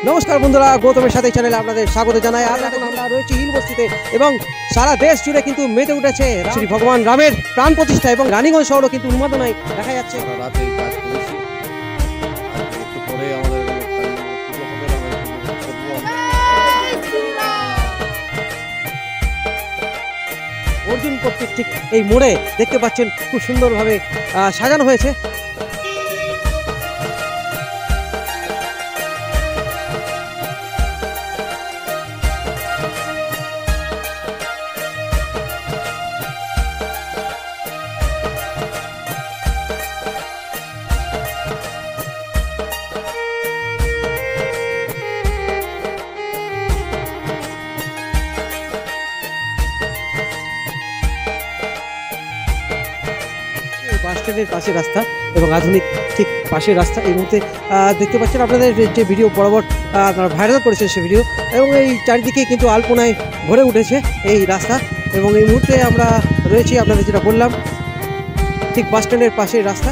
नमस्कार बंधुरा गौतमेर साथे चैनेले आपनादेर स्वागत जानाई। आज এখন আমরা রয়েছি হিল বস্তিতে এবং সারা দেশ জুড়ে কিন্তু মেতে উঠেছে শ্রী ভগবান রামের প্রাণ প্রতিষ্ঠা এবং রানীগঞ্জ শহরও কিন্তু উন্মাদনায় দেখা যাচ্ছে। রাতে এই কাজ করেছি, একটু পরে আমাদের অর্জুন কর্তৃক ঠিক এই মোড়ে দেখতে পাচ্ছেন খুব সুন্দরভাবে সাজানো হয়েছে। বাস স্ট্যান্ডের পাশে রাস্তা এবং আধুনিক ঠিক পাশের রাস্তা এই মুহূর্তে দেখতে পাচ্ছেন আপনাদের যে ভিডিও বরাবর ভাইরাল করেছে সে ভিডিও এবং এই চারিদিকে কিন্তু আলপনায় ভরে উঠেছে এই রাস্তা এবং এই মুহূর্তে আমরা রয়েছি আপনাদের যেটা বললাম ঠিক বাস স্ট্যান্ডের পাশের রাস্তা।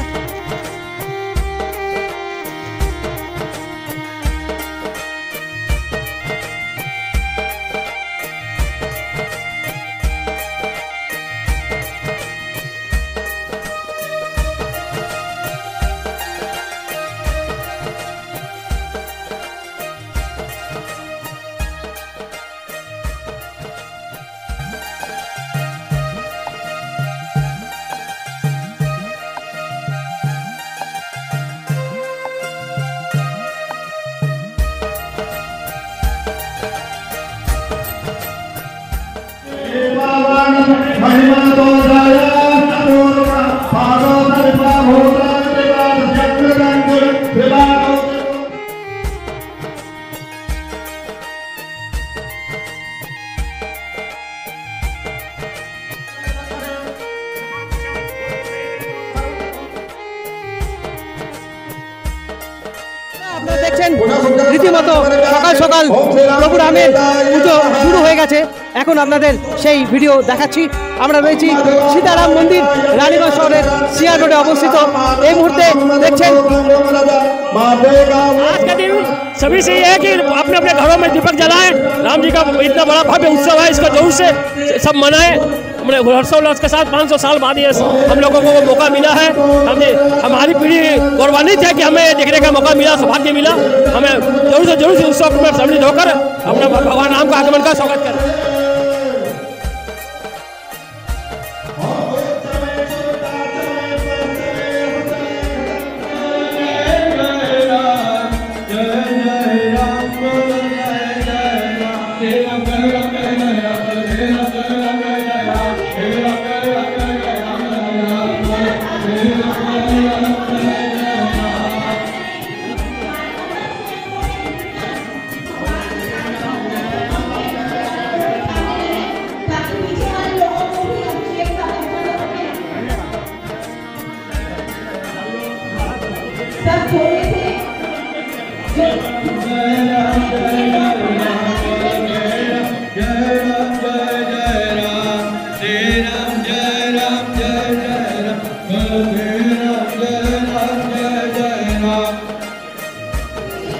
আপনারা দেখছেন রীতিমতো সকাল সকাল প্রভু রামের পুজো শুরু হয়ে গেছে। এখন আপনাদের সেই ভিডিও দেখাচ্ছি। আমরা রয়েছি সীতারাম মন্দির রানীগঞ্জ শহরের সিআর রোডে অবস্থিত। এই মুহূর্তে দেখছেন आज का दिन सभी से ये है कि अपने अपने घरों में दीपक जलाएं। राम जी का इतना बड़ा भव्य उत्सव है, इसका जरूर से सब मनाएं। हमने हर्षोल्लास के साथ 500 साल बाद ये हम लोगों को मौका मिला है। हमारी पीढ़ी गौरवान्वित है कि हमें देखने का मौका मिला, सौभाग्य मिला। हमें जरूर से उत्सव में सम्मिलित होकर अपने भगवान राम का आगमन का स्वागत करें।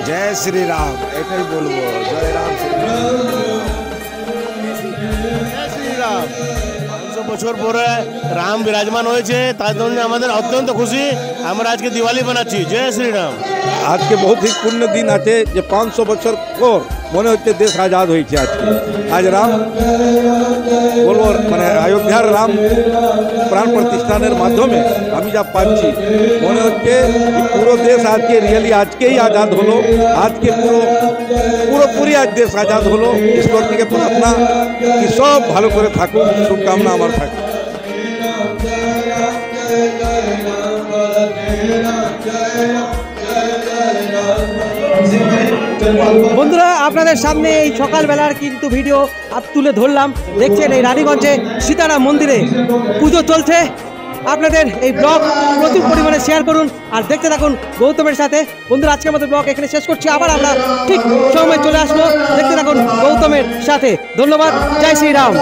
जय श्री राम एटाई बोलबो। जय राम जय श्री राम। 500 বছর পরে রাম বিরাজমান হয়েছে, তার জন্য আমাদের অত্যন্ত খুশি। আমরা আজকে দিওয়ালি বানাচ্ছি। জয় শ্রী রাম। আজকে বহুত ही পুণ্য দিন আছে যে 500 বছর পর মনে হচ্ছে দেশ আজাদ হয়েছে। আজকে আজ রাম বলবো মানে অযোধ্যার রাম প্রাণ প্রতিষ্ঠানের মাধ্যমে আমি যা পাচ্ছি মনে হচ্ছে পুরো দেশ আজকে রিয়েলি আজকেই আজাদ হলো। আজকে পুরোপুরি আজ দেশ আজাদ হলো। ঈশ্বর থেকে প্রার্থনা কি সব ভালো করে থাকুক, শুভকামনা আমার থাকে। বন্ধুরা আপনাদের সামনে এই সকালবেলার কিন্তু ভিডিও তুলে ধরলাম। দেখছেন এই রানীগঞ্জে সীতারাম মন্দিরে পুজো চলছে আপনাদের এই ব্লগ প্রচুর পরিমাণে শেয়ার করুন আর দেখতে থাকুন গৌতমের সাথে। বন্ধুরা, আজকের মতো ব্লগ এখানে শেষ করছি। আবার আমরা ঠিক সময় চলে আসবো, দেখতে থাকুন গৌতমের সাথে। ধন্যবাদ। জয় শ্রীরাম।